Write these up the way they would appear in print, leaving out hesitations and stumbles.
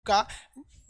का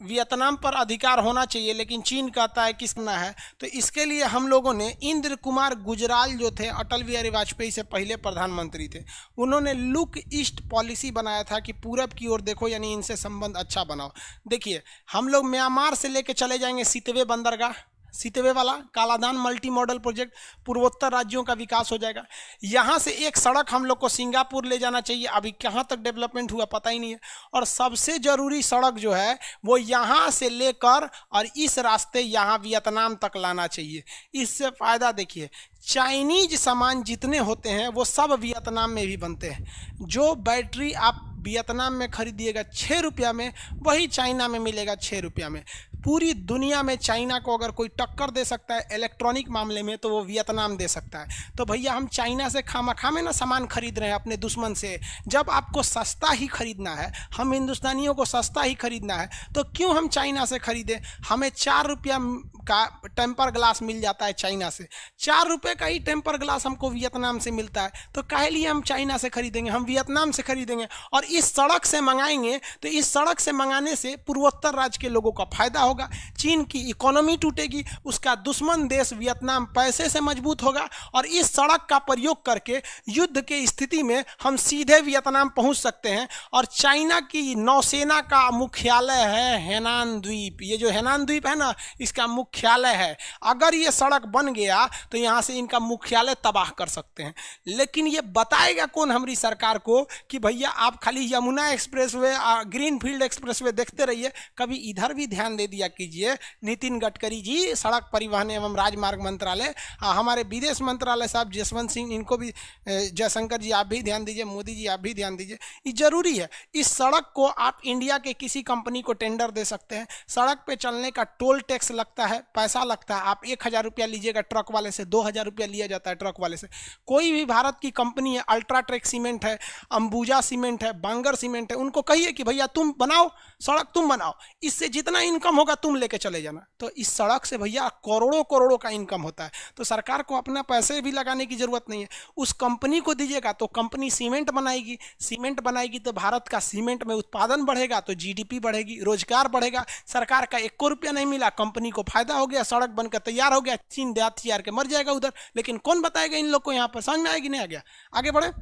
वियतनाम पर अधिकार होना चाहिए, लेकिन चीन कहता है किसना है। तो इसके लिए हम लोगों ने इंद्र कुमार गुजराल जो थे, अटल बिहारी वाजपेयी से पहले प्रधानमंत्री थे, उन्होंने लुक ईस्ट पॉलिसी बनाया था कि पूरब की ओर देखो, यानी इनसे संबंध अच्छा बनाओ। देखिए, हम लोग म्यांमार से लेके चले जाएंगे सितवे बंदरगाह, सितवे वाला कालाधान मल्टी मॉडल प्रोजेक्ट, पूर्वोत्तर राज्यों का विकास हो जाएगा। यहाँ से एक सड़क हम लोग को सिंगापुर ले जाना चाहिए, अभी कहाँ तक डेवलपमेंट हुआ पता ही नहीं है। और सबसे ज़रूरी सड़क जो है वो यहाँ से लेकर और इस रास्ते यहाँ वियतनाम तक लाना चाहिए। इससे फ़ायदा देखिए, चाइनीज सामान जितने होते हैं वो सब वियतनाम में भी बनते हैं। जो बैटरी आप वियतनाम में खरीदिएगा 6 रुपया में, वही चाइना में मिलेगा 6 रुपया में। पूरी दुनिया में चाइना को अगर कोई टक्कर दे सकता है इलेक्ट्रॉनिक मामले में तो वो वियतनाम दे सकता है। तो भैया हम चाइना से खामखा में ना सामान खरीद रहे हैं अपने दुश्मन से। जब आपको सस्ता ही खरीदना है, हम हिंदुस्तानियों को सस्ता ही खरीदना है, तो क्यों हम चाइना से खरीदें। हमें 4 रुपया का टेम्पर ग्लास मिल जाता है चाइना से, 4 रुपये का ही टेम्पर ग्लास हमको वियतनाम से मिलता है। तो काहे लिए हम चाइना से खरीदेंगे, हम वियतनाम से खरीदेंगे। और इस सड़क से मंगाएंगे तो इस सड़क से मंगाने से पूर्वोत्तर राज्य के लोगों का फायदा होगा, चीन की इकोनॉमी टूटेगी, उसका दुश्मन देश वियतनाम पैसे से मजबूत होगा। और इस सड़क का प्रयोग करके युद्ध के स्थिति में हम सीधे वियतनाम पहुंच सकते हैं। और चाइना की नौसेना का मुख्यालय है हेनान द्वीप, ये जो हेनान द्वीप है ना, इसका मुख्यालय है। अगर ये सड़क बन गया तो यहाँ से इनका मुख्यालय तबाह कर सकते हैं। लेकिन ये बताएगा कौन हमारी सरकार को कि भैया आप खाली यमुना एक्सप्रेसवे, ग्रीनफील्ड एक्सप्रेसवे देखते रहिए, कभी इधर भी ध्यान दे दिया कीजिए। नितिन गडकरी जी, सड़क परिवहन एवं राजमार्ग मंत्रालय, हमारे विदेश मंत्रालय साहब जसवंत सिंह, इनको भी, जयशंकर जी आप भी ध्यान दीजिए, मोदी जी आप भी ध्यान दीजिए। ये जरूरी है। इस सड़क को आप इंडिया के किसी कंपनी को टेंडर दे सकते हैं। सड़क पे चलने का टोल टैक्स लगता है, पैसा लगता है। आप 1,000 रुपया लीजिएगा ट्रक वाले से, 2,000 रुपया लिया जाता है ट्रक वाले से। कोई भी भारत की कंपनी है, अल्ट्राटेक सीमेंट है, अंबुजा सीमेंट है, बांगर सीमेंट है, उनको कहिए कि भैया तुम बनाओ सड़क, तुम बनाओ, इससे जितना इनकम होगा तुम लेके चले जाना। तो इस सड़क से भैया करोड़ों करोड़ों का इनकम होता है। तो सरकार को अपना पैसे भी लगाने की जरूरत नहीं है, उस कंपनी को दीजिएगा तो कंपनी सीमेंट बनाएगी, सीमेंट बनाएगी तो भारत का सीमेंट में उत्पादन बढ़ेगा, तो जीडीपी बढ़ेगी, रोजगार बढ़ेगा। सरकार का 1 रुपया नहीं मिला, कंपनी को फायदा हो गया, सड़क बनकर तैयार हो गया, चीन देहात तैयार के मर जाएगा उधर। लेकिन कौन बताएगा इन लोग को, यहाँ पर समझ में आएगी नहीं आ गया। आगे बढ़े,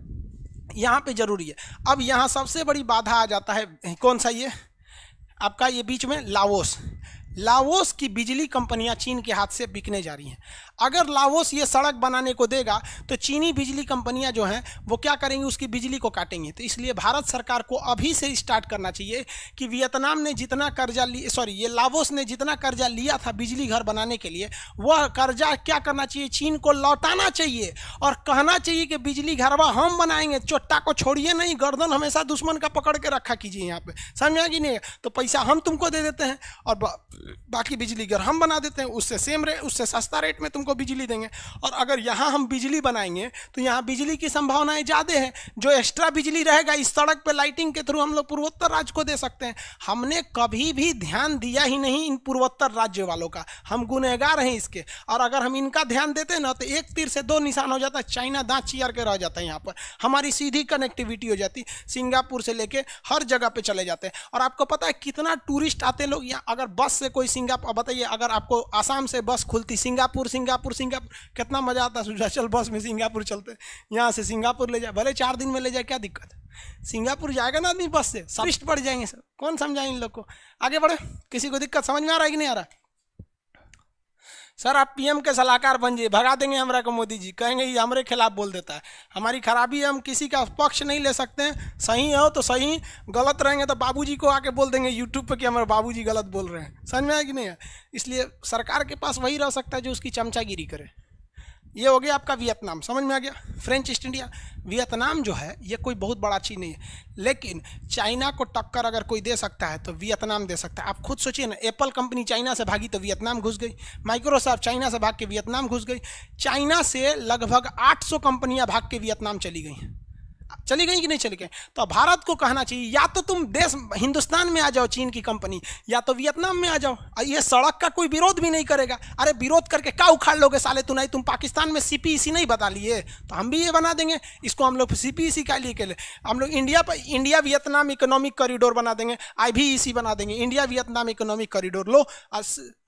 यहाँ पे जरूरी है। अब यहाँ सबसे बड़ी बाधा आ जाता है, कौन सा, ये आपका ये बीच में लाओस। लाओस की बिजली कंपनियां चीन के हाथ से बिकने जा रही हैं। अगर लाओस ये सड़क बनाने को देगा तो चीनी बिजली कंपनियां जो हैं वो क्या करेंगी, उसकी बिजली को काटेंगी। तो इसलिए भारत सरकार को अभी से स्टार्ट करना चाहिए कि वियतनाम ने जितना कर्जा ये लाओस ने जितना कर्जा लिया था बिजली घर बनाने के लिए, वह कर्जा क्या करना चाहिए, चीन को लौटाना चाहिए। और कहना चाहिए कि बिजली घरवा हम बनाएंगे, चोट्टा को छोड़िए नहीं, गर्दन हमेशा दुश्मन का पकड़ के रखा कीजिए। यहाँ पे समझ में आ गई नहीं, तो पैसा हम तुमको दे देते हैं और बाकी बिजली घर हम बना देते हैं, उससे सस्ता रेट में तुमको बिजली देंगे। और अगर यहाँ हम बिजली बनाएंगे तो यहाँ बिजली की संभावनाएं ज़्यादा हैं। जो एक्स्ट्रा बिजली रहेगा इस सड़क पे लाइटिंग के थ्रू हम लोग पूर्वोत्तर राज्य को दे सकते हैं। हमने कभी भी ध्यान दिया ही नहीं इन पूर्वोत्तर राज्य वालों का, हम गुनहगार हैं इसके। और अगर हम इनका ध्यान देते हैं ना तो एक तीर से 2 निशान हो जाता है, चाइना दांत चियार के रह जाता है। यहाँ पर हमारी सीधी कनेक्टिविटी हो जाती, सिंगापुर से लेके हर जगह पे चले जाते हैं। और आपको पता है कितना टूरिस्ट आते लोग यहाँ। अगर बस से कोई सिंगापुर, बताइए अगर आपको आसाम से बस खुलती सिंगापुर, कितना मजा आता है। चल बस में सिंगापुर चलते, यहाँ से सिंगापुर ले जाए, भले 4 दिन में ले जाए, क्या दिक्कत है। सिंगापुर जाएगा ना आदमी बस से, टूरिस्ट बढ़ जाएंगे सर, कौन समझाए इन लोग को। आगे बढ़े, किसी को दिक्कत समझ में आ रहा है कि नहीं आ रहा। सर आप पीएम के सलाहकार बन जाइए, भगा देंगे हमरा को मोदी जी, कहेंगे ये हमारे खिलाफ बोल देता है। हमारी खराबी है, हम किसी का पक्ष नहीं ले सकते हैं। सही हो तो सही, गलत रहेंगे तो बाबूजी को आके बोल देंगे यूट्यूब पे कि हमारे बाबूजी गलत बोल रहे हैं। समझ में आया कि नहीं है। इसलिए सरकार के पास वही रह सकता है जो उसकी चमचागिरी करे। ये हो गया आपका वियतनाम, समझ में आ गया। फ्रेंच ईस्ट इंडिया, वियतनाम जो है ये कोई बहुत बड़ा चीज़ नहीं है, लेकिन चाइना को टक्कर अगर कोई दे सकता है तो वियतनाम दे सकता है। आप खुद सोचिए ना, एप्पल कंपनी चाइना से भागी तो वियतनाम घुस गई, माइक्रोसॉफ्ट चाइना से भाग के वियतनाम घुस गई, चाइना से लगभग 800 कंपनियां भाग के वियतनाम चली गई। चली गई कि नहीं चली गई? तो भारत को कहना चाहिए या तो तुम देश हिंदुस्तान में आ जाओ चीन की कंपनी, या तो वियतनाम में आ जाओ। ये सड़क का कोई विरोध भी नहीं करेगा। अरे विरोध करके क्या उखाड़ लोगे साले? तू नहीं, तुम पाकिस्तान में CPEC नहीं बता लिए तो हम भी ये बना देंगे। इसको हम लोग CPEC का लिए के लिए हम लोग इंडिया वियतनाम इकोनॉमिक कॉरिडोर बना देंगे, IVEC बना देंगे, इंडिया वियतनाम इकोनॉमिक कॉरिडोर। लो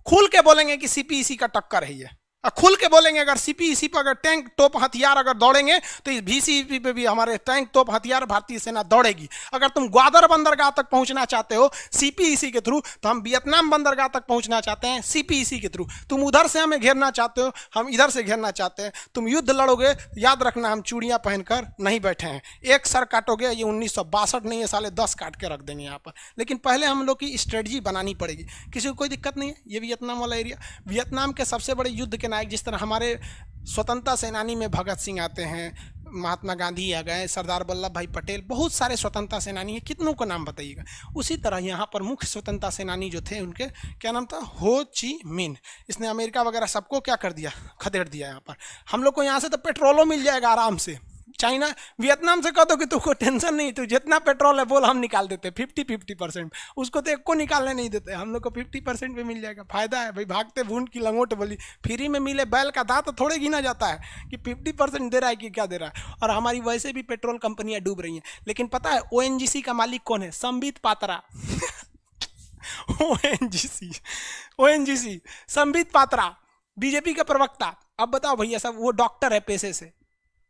खुल के बोलेंगे कि CPEC का टक्कर है ये, खुल के बोलेंगे। अगर CPEC पर अगर टैंक तोप हथियार अगर दौड़ेंगे तो इस VCP पे भी हमारे टैंक तोप हथियार भारतीय सेना दौड़ेगी। अगर तुम ग्वादर बंदरगाह तक पहुंचना चाहते हो CPEC के थ्रू, तो हम वियतनाम बंदरगाह तक पहुंचना चाहते हैं CPEC के थ्रू। तुम उधर से हमें घेरना चाहते हो, हम इधर से घेरना चाहते हैं। तुम युद्ध लड़ोगे, याद रखना हम चूड़ियां पहनकर नहीं बैठे हैं। एक सर काटोगे, ये 1962 नहीं है साले, 10 काट के रख देंगे यहाँ पर। लेकिन पहले हम लोग की स्ट्रेटजी बनानी पड़ेगी। किसी को कोई दिक्कत नहीं है। ये वियतनाम वाला एरिया, वियतनाम के सबसे बड़े युद्ध के नायक, जिस तरह हमारे स्वतंत्रता सेनानी में भगत सिंह आते हैं, महात्मा गांधी आ गए, सरदार वल्लभ भाई पटेल, बहुत सारे स्वतंत्रता सेनानी हैं, कितनों का नाम बताइएगा। उसी तरह यहाँ पर मुख्य स्वतंत्रता सेनानी जो थे उनके क्या नाम था? हो ची मिन। इसने अमेरिका वगैरह सबको क्या कर दिया? खदेड़ दिया। यहाँ पर हम लोग को यहाँ से तो पेट्रोलो मिल जाएगा आराम से। चाइना वियतनाम से कह दो कि तुमको टेंशन नहीं, तू जितना पेट्रोल है बोल हम निकाल देते 50-50%। उसको तो एक को निकालने नहीं देते, हम लोग को 50% पे मिल जाएगा। फायदा है भाई, भागते भून की लंगोट बोली। फ्री में मिले बैल का दांत तो थोड़े गिना जाता है कि 50% दे रहा है कि क्या दे रहा है। और हमारी वैसे भी पेट्रोल कंपनियां डूब रही हैं। लेकिन पता है ONGC का मालिक कौन है? संबित पात्रा। ONGC संबित पात्रा, बीजेपी का प्रवक्ता। अब बताओ भैया, सब वो डॉक्टर है पेशे से,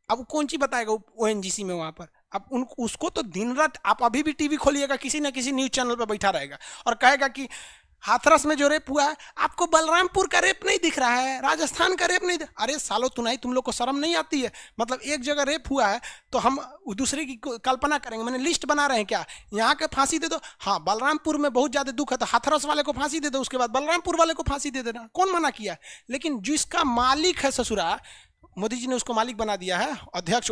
अब कौन सी बताएगा ONGC में वहां पर? अब उसको तो दिन रात आप अभी भी टीवी खोलिएगा, किसी ना किसी न्यूज चैनल पर बैठा रहेगा और कहेगा कि हाथरस में जो रेप हुआ है, आपको बलरामपुर का रेप नहीं दिख रहा है, राजस्थान का रेप नहीं दिख। अरे सालो तुनाई, तुम लोग को शर्म नहीं आती है? मतलब एक जगह रेप हुआ है तो हम दूसरे की कल्पना करेंगे, मैंने लिस्ट बना रहे हैं क्या? यहाँ के फांसी दे दो, हाँ बलरामपुर में बहुत ज्यादा दुख है तो हाथरस वाले को फांसी दे दो, उसके बाद बलरामपुर वाले को फांसी दे देना। कौन मना किया? लेकिन जिसका मालिक है ससुरा, मोदी जी ने उसको मालिक बना दिया है, अध्यक्ष